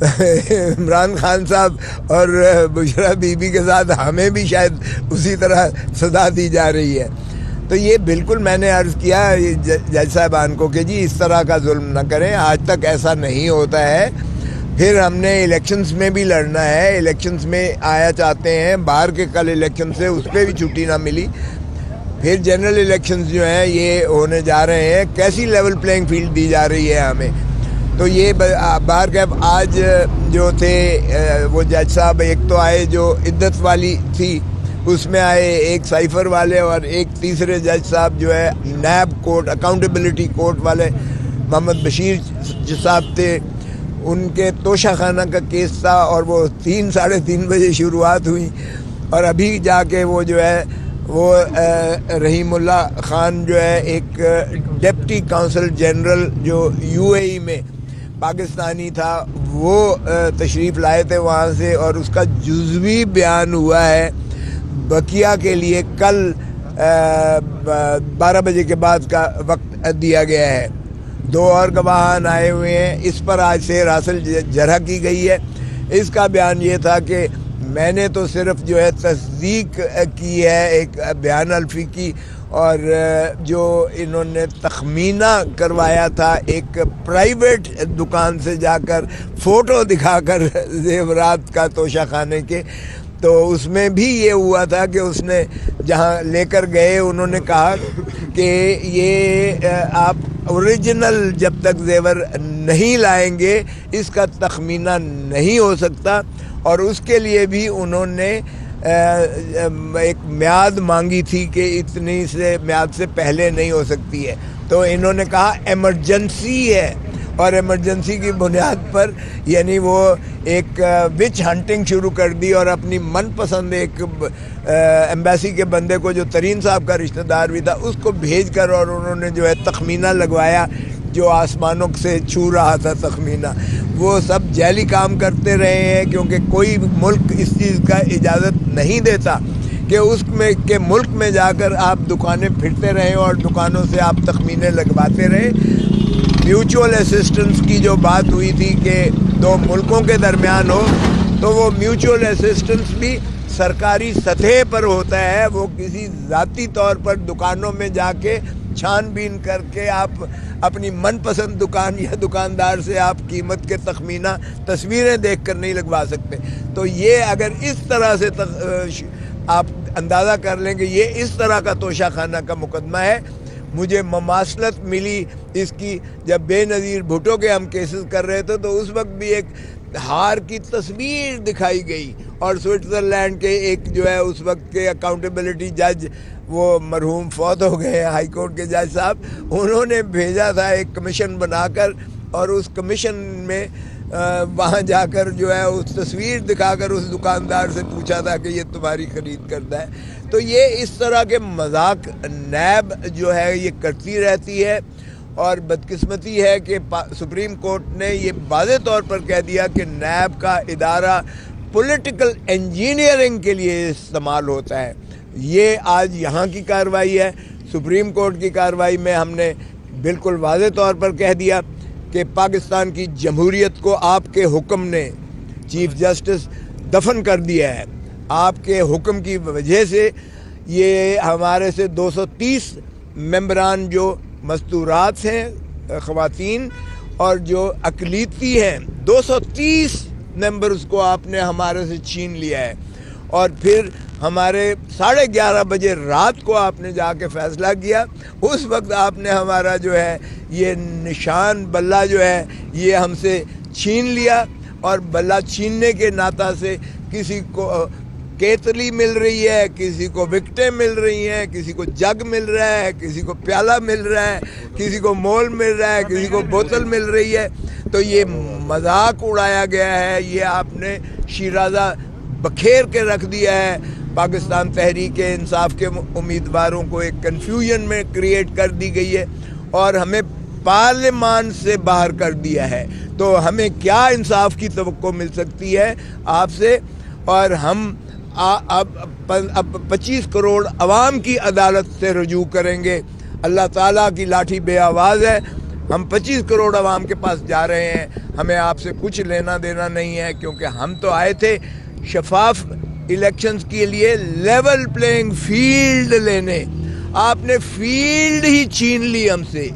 عمران خان صاحب اور بشرا be be کے ساتھ ہمیں بھی شاید اسی طرح سزا دی جا رہی ہے. تو یہ بالکل میں نے عرض کیا جج صاحبان کو کہ جی اس طرح کا ظلم نہ کریں، آج تک ایسا نہیں ہوتا ہے. پھر ہم نے الیکشنز میں بھی لڑنا ہے، الیکشنز میں آیا چاہتے ہیں، باہر کے کل الیکشن سے اس پہ بھی چھٹی نہ ملی. پھر جنرل الیکشنز جو ہیں یہ ہونے جا رہے ہیں، کیسی لیول پلینگ فیلڈ دی جا رہی ہے ہمیں. تو یہ باہر کے آج جو تھے وہ جج صاحب، ایک تو آئے جو عدت والی تھی اس میں آئے، ایک سائفر والے، اور ایک تیسرے جج صاحب جو ہے نیب کورٹ اکاؤنٹیبلٹی کورٹ والے محمد بشیر صاحب تھے. ان کے توشہ خانہ کا کیس تھا اور وہ 3-3:30 بجے شروعات ہوئی، اور ابھی جا کے وہ جو ہے وہ رحیم اللہ خان جو ہے ایک ڈپٹی کونسل جنرل جو UAE میں پاکستانی تھا، وہ تشریف لائے تھے وہاں سے، اور اس کا جزوی بیان ہوا ہے. بقیہ کے لیے کل 12 بجے کے بعد کا وقت دیا گیا ہے. 2 اور گواہان آئے ہوئے ہیں. اس پر آج سے راسل جرح کی گئی ہے. اس کا بیان یہ تھا کہ میں نے تو صرف جو ہے تصدیق کی ہے ایک بیان الفی کی، اور جو انہوں نے تخمینہ کروایا تھا ایک پرائیویٹ دکان سے جا کر فوٹو دکھا کر زیورات کا توشہ خانے کے، تو اس میں بھی یہ ہوا تھا کہ اس نے جہاں لے کر گئے انہوں نے کہا کہ یہ آپ اوریجنل جب تک زیور نہیں لائیں گے اس کا تخمینہ نہیں ہو سکتا، اور اس کے لیے بھی انہوں نے ایک میعاد مانگی تھی کہ اتنی سے میعاد سے پہلے نہیں ہو سکتی ہے. تو انہوں نے کہا ایمرجنسی ہے، اور ایمرجنسی کی بنیاد پر یعنی وہ ایک وچ ہنٹنگ شروع کر دی، اور اپنی من پسند ایک ایمبیسی کے بندے کو جو ترین صاحب کا رشتہ دار بھی تھا اس کو بھیج کر، اور انہوں نے جو ہے تخمینہ لگوایا جو آسمانوں سے چھو رہا تھا تخمینہ. وہ سب جعلی کام کرتے رہے ہیں، کیونکہ کوئی ملک اس چیز کا اجازت نہیں دیتا کہ اس میں کے ملک میں جا کر آپ دکانیں پھرتے رہیں اور دکانوں سے آپ تخمینے لگواتے رہیں. میوچول اسسٹنس کی جو بات ہوئی تھی کہ 2 ملکوں کے درمیان ہو، تو وہ میوچول اسسٹنس بھی سرکاری سطح پر ہوتا ہے. وہ کسی ذاتی طور پر دکانوں میں جا کے چھان بین کر کے آپ اپنی من پسند دکان یا دکاندار سے آپ قیمت کے تخمینہ تصویریں دیکھ کر نہیں لگوا سکتے. تو یہ اگر اس طرح سے آپ اندازہ کر لیں کہ یہ اس طرح کا توشہ خانہ کا مقدمہ ہے. مجھے مماثلت ملی اس کی جب بے نظیر بھٹو کے ہم کیسز کر رہے تھے، تو اس وقت بھی ایک ہار کی تصویر دکھائی گئی، اور سوئٹزرلینڈ کے ایک جو ہے اس وقت کے اکاؤنٹیبلٹی جج، وہ مرحوم فوت ہو گئے ہائی کورٹ کے جج صاحب، انہوں نے بھیجا تھا ایک کمیشن بنا کر، اور اس کمیشن میں وہاں جا کر جو ہے اس تصویر دکھا کر اس دکاندار سے پوچھا تھا کہ یہ تمہاری خرید کردہ ہے. تو یہ اس طرح کے مذاق نیب جو ہے یہ کرتی رہتی ہے، اور بدقسمتی ہے کہ سپریم کورٹ نے یہ واضح طور پر کہہ دیا کہ نیب کا ادارہ پولیٹیکل انجینئرنگ کے لیے استعمال ہوتا ہے. یہ آج یہاں کی کارروائی ہے. سپریم کورٹ کی کارروائی میں ہم نے بالکل واضح طور پر کہہ دیا کہ پاکستان کی جمہوریت کو آپ کے حکم نے چیف جسٹس دفن کر دیا ہے. آپ کے حکم کی وجہ سے یہ ہمارے سے 230 ممبران جو مستورات ہیں خواتین اور جو اقلیتی ہیں، 230 ممبرز کو آپ نے ہمارے سے چھین لیا ہے. اور پھر ہمارے 11:30 بجے رات کو آپ نے جا کے فیصلہ کیا. اس وقت آپ نے ہمارا جو ہے یہ نشان بلہ جو ہے یہ ہم سے چھین لیا، اور بلہ چھیننے کے ناطہ سے کسی کو کیتلی مل رہی ہے، کسی کو وکٹیں مل رہی ہیں، کسی کو جگ مل رہا ہے، کسی کو پیالہ مل رہا ہے، کسی کو مول مل رہا ہے، کسی کو بوتل مل رہی ہے. تو یہ مذاق اڑایا گیا ہے. یہ آپ نے شیرازہ بکھیر کے رکھ دیا ہے. پاکستان تحریک انصاف کے امیدواروں کو ایک کنفیوژن میں کریٹ کر دی گئی ہے، اور ہمیں پارلیمان سے باہر کر دیا ہے. تو ہمیں کیا انصاف کی توقع مل سکتی ہے آپ سے؟ اور ہم اب 25 کروڑ عوام کی عدالت سے رجوع کریں گے. اللہ تعالیٰ کی لاٹھی بے آواز ہے. ہم 25 کروڑ عوام کے پاس جا رہے ہیں, ہمیں آپ سے کچھ لینا دینا نہیں ہے, کیونکہ ہم تو آئے تھے شفاف الیکشنز کے لیے لیول پلینگ فیلڈ لینے. آپ نے فیلڈ ہی چھین لی ہم سے,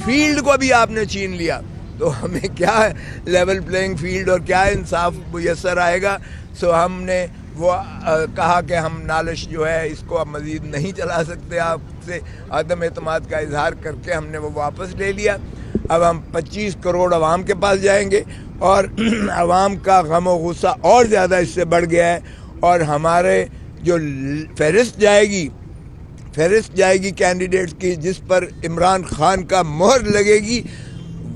فیلڈ کو بھی آپ نے چھین لیا, تو ہمیں کیا لیول پلینگ فیلڈ اور کیا انصاف میسر آئے گا. سو ہم نے وہ کہا کہ ہم نالش جو ہے اس کو اب مزید نہیں چلا سکتے, آپ سے عدم اعتماد کا اظہار کر کے ہم نے وہ واپس لے لیا. اب ہم 25 کروڑ عوام کے پاس جائیں گے, اور عوام کا غم و غصہ اور زیادہ اس سے بڑھ گیا ہے, اور ہمارے جو فہرست جائے گی کینڈیڈیٹس کی, جس پر عمران خان کا مہر لگے گی,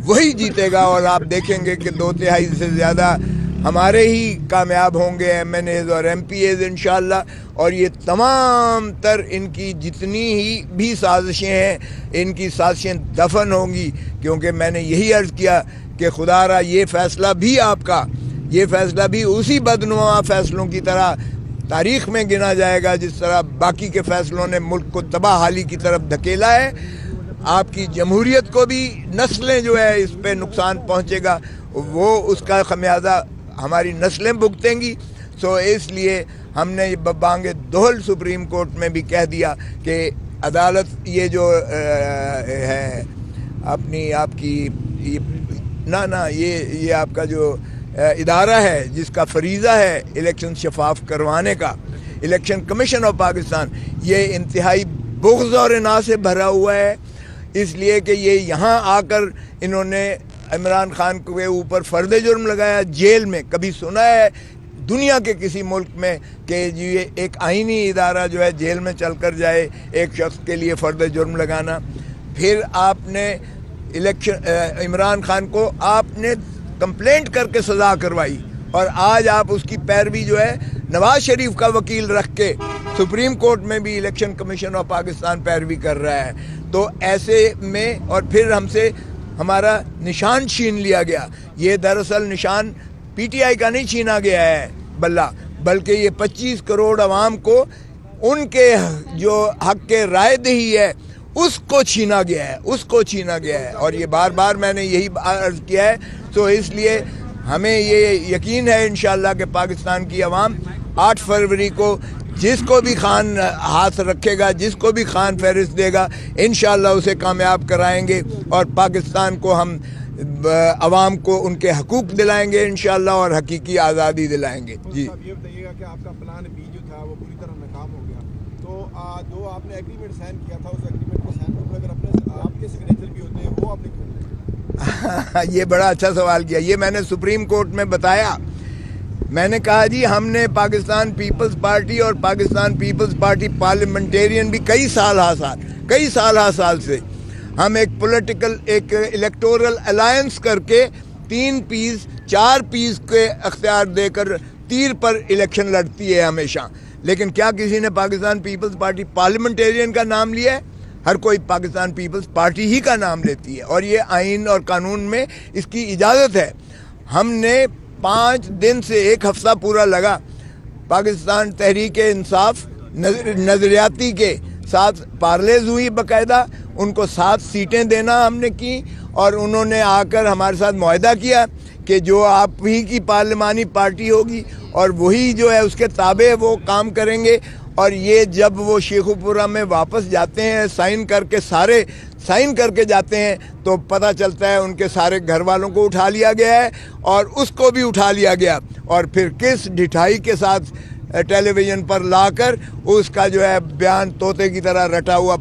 وہی جیتے گا. اور آپ دیکھیں گے کہ 2/3 سے زیادہ ہمارے ہی کامیاب ہوں گے, ایم این ایز اور ایم پی ایز انشاءاللہ. اور یہ تمام تر ان کی جتنی ہی بھی سازشیں ہیں, ان کی سازشیں دفن ہوں گی, کیونکہ میں نے یہی عرض کیا کہ خدا را یہ فیصلہ بھی آپ کا, یہ فیصلہ بھی اسی بدنما فیصلوں کی طرح تاریخ میں گنا جائے گا جس طرح باقی کے فیصلوں نے ملک کو تباہ حالی کی طرف دھکیلا ہے. آپ کی جمہوریت کو بھی نسلیں جو ہے اس پہ نقصان پہنچے گا, وہ اس کا خمیازہ ہماری نسلیں بھگتیں گی. سو اس لیے ہم نے بانگ دہل سپریم کورٹ میں بھی کہہ دیا کہ عدالت یہ جو ہے اپنی آپ کی یہ آپ کا جو ادارہ ہے جس کا فریضہ ہے الیکشن شفاف کروانے کا, الیکشن کمیشن آف پاکستان, یہ انتہائی بغض اور اناء سے بھرا ہوا ہے. اس لیے کہ یہ یہاں آ کر انہوں نے عمران خان کے اوپر فرد جرم لگایا جیل میں. کبھی سنا ہے دنیا کے کسی ملک میں کہ یہ ایک آئینی ادارہ جو ہے جیل میں چل کر جائے ایک شخص کے لیے فرد جرم لگانا؟ پھر آپ نے عمران خان کو آپ نے کمپلینٹ کر کے سزا کروائی, اور آج آپ اس کی پیروی جو ہے نواز شریف کا وکیل رکھ کے سپریم کورٹ میں بھی الیکشن کمیشن آف پاکستان پیروی کر رہا ہے. تو ایسے میں اور پھر ہم سے ہمارا نشان چھین لیا گیا. یہ دراصل نشان پی ٹی آئی کا نہیں چھینا گیا ہے بلکہ یہ 25 کروڑ عوام کو ان کے جو حق کے رائے دہی ہے اس کو چھینا گیا ہے, اور یہ بار بار میں نے یہی عرض کیا ہے. تو اس لیے ہمیں یہ یقین ہے انشاءاللہ کہ پاکستان کی عوام 8 فروری کو جس کو بھی خان ہاتھ رکھے گا, جس کو بھی خان فہرست دے گا, انشاءاللہ اسے کامیاب کرائیں گے, اور پاکستان کو ہم عوام کو ان کے حقوق دلائیں گے انشاءاللہ, اور حقیقی آزادی دلائیں گے. جی یہ بتائیے گا کہ آپ کا پلان بی جو تھا وہ پوری طرح ناکام ہو گیا, تو جو آپ نے ایگریمنٹ سائن کیا تھا اس ایگریمنٹ کو سائن پر اگر آپ کے سگنیچر بھی ہوتے ہیں وہ آپ نے کیوں؟ یہ بڑا اچھا سوال کیا. یہ میں نے سپریم کورٹ میں بتایا. میں نے کہا جی ہم نے پاکستان پیپلز پارٹی اور پاکستان پیپلز پارٹی پارلیمنٹیرین بھی کئی سال سے ہم ایک پولیٹیکل الیکٹورل الائنس کر کے 3 پیس 4 پیس کے اختیار دے کر تیر پر الیکشن لڑتی ہے ہمیشہ. لیکن کیا کسی نے پاکستان پیپلز پارٹی پارلیمنٹیرین کا نام لیا ہے؟ ہر کوئی پاکستان پیپلز پارٹی ہی کا نام لیتی ہے, اور یہ آئین اور قانون میں اس کی اجازت ہے. ہم نے 5 دن سے 1 ہفتہ پورا لگا پاکستان تحریک انصاف نظریاتی کے ساتھ پارلیز ہوئی, باقاعدہ ان کو 7 سیٹیں دینا ہم نے کی, اور انہوں نے آ کر ہمارے ساتھ معاہدہ کیا کہ جو آپ ہی کی پارلیمانی پارٹی ہوگی اور وہی جو ہے اس کے تابع وہ کام کریں گے. اور یہ جب وہ شیخوپورہ میں واپس جاتے ہیں سائن کر کے جاتے ہیں تو پتہ چلتا ہے ان کے سارے گھر والوں کو اٹھا لیا گیا ہے, اور اس کو بھی اٹھا لیا گیا, اور پھر کس ڈھٹائی کے ساتھ ٹیلی ویژن پر لا کر اس کا جو ہے بیان طوطے کی طرح رٹا ہوا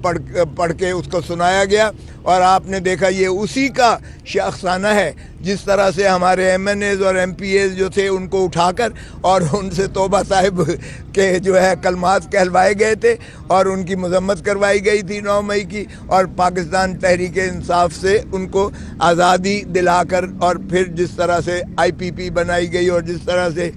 پڑھ کے اس کو سنایا گیا. اور آپ نے دیکھا یہ اسی کا شخصانہ ہے جس طرح سے ہمارے ایم این ایز اور ایم پی ایز جو تھے ان کو اٹھا کر اور ان سے توبہ صاحب کے جو ہے کلمات کہلوائے گئے تھے, اور ان کی مذمت کروائی گئی تھی 9 مئی کی, اور پاکستان تحریک انصاف سے ان کو آزادی دلا کر, اور پھر جس طرح سے آئی پی پی بنائی گئی, اور جس طرح سے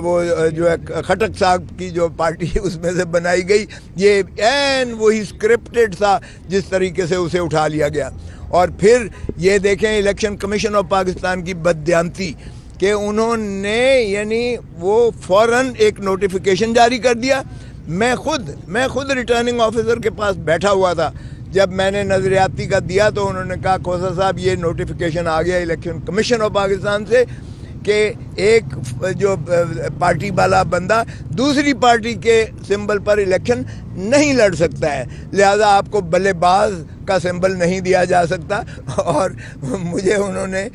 وہ جو ہے خٹک صاحب کی جو پارٹی اس میں سے بنائی گئی, یہ این وہی اسکرپٹڈ تھا جس طریقے سے اسے اٹھا لیا گیا. اور پھر یہ دیکھیں الیکشن کمیشن آف پاکستان کی بددیانتی کہ انہوں نے یعنی وہ فوراً ایک نوٹیفیکیشن جاری کر دیا. میں خود ریٹرننگ آفیسر کے پاس بیٹھا ہوا تھا جب میں نے نظریاتی کا دیا تو انہوں نے کہا کھوسا صاحب یہ نوٹیفیکیشن آ گیا الیکشن کمیشن آف پاکستان سے کہ ایک جو پارٹی والا بندہ دوسری پارٹی کے سمبل پر الیکشن نہیں لڑ سکتا ہے، لہذا آپ کو بلے باز کا سمبل نہیں دیا جا سکتا، اور مجھے انہوں نے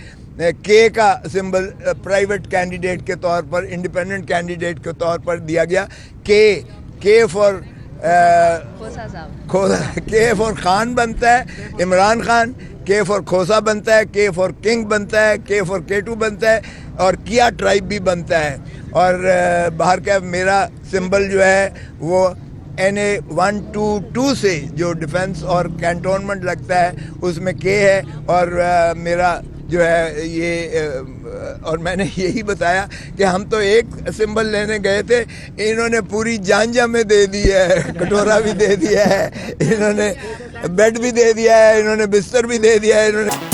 کے کا سمبل پرائیویٹ کینڈیڈیٹ کے طور پر، انڈیپینڈنٹ کینڈیڈیٹ کے طور پر دیا گیا، کے فار کے فار خان بنتا ہے عمران خان، کے فار کھوسا بنتا ہے، کے فار کنگ بنتا ہے، کے فار کیٹو بنتا ہے، اور کیا ٹرائب بھی بنتا ہے، اور باہر کا میرا سمبل جو ہے وہ NA122 سے جو ڈیفنس اور کینٹونمنٹ لگتا ہے اس میں کے ہے، اور میرا جو ہے یہ اور میں نے یہی بتایا کہ ہم تو ایک سمبل لینے گئے تھے، انہوں نے پوری جانجا میں دے دی ہے، کٹورا بھی دے دیا ہے، انہوں نے بیڈ بھی دے دیا ہے، انہوں نے بستر بھی دے دیا ہے، انہوں نے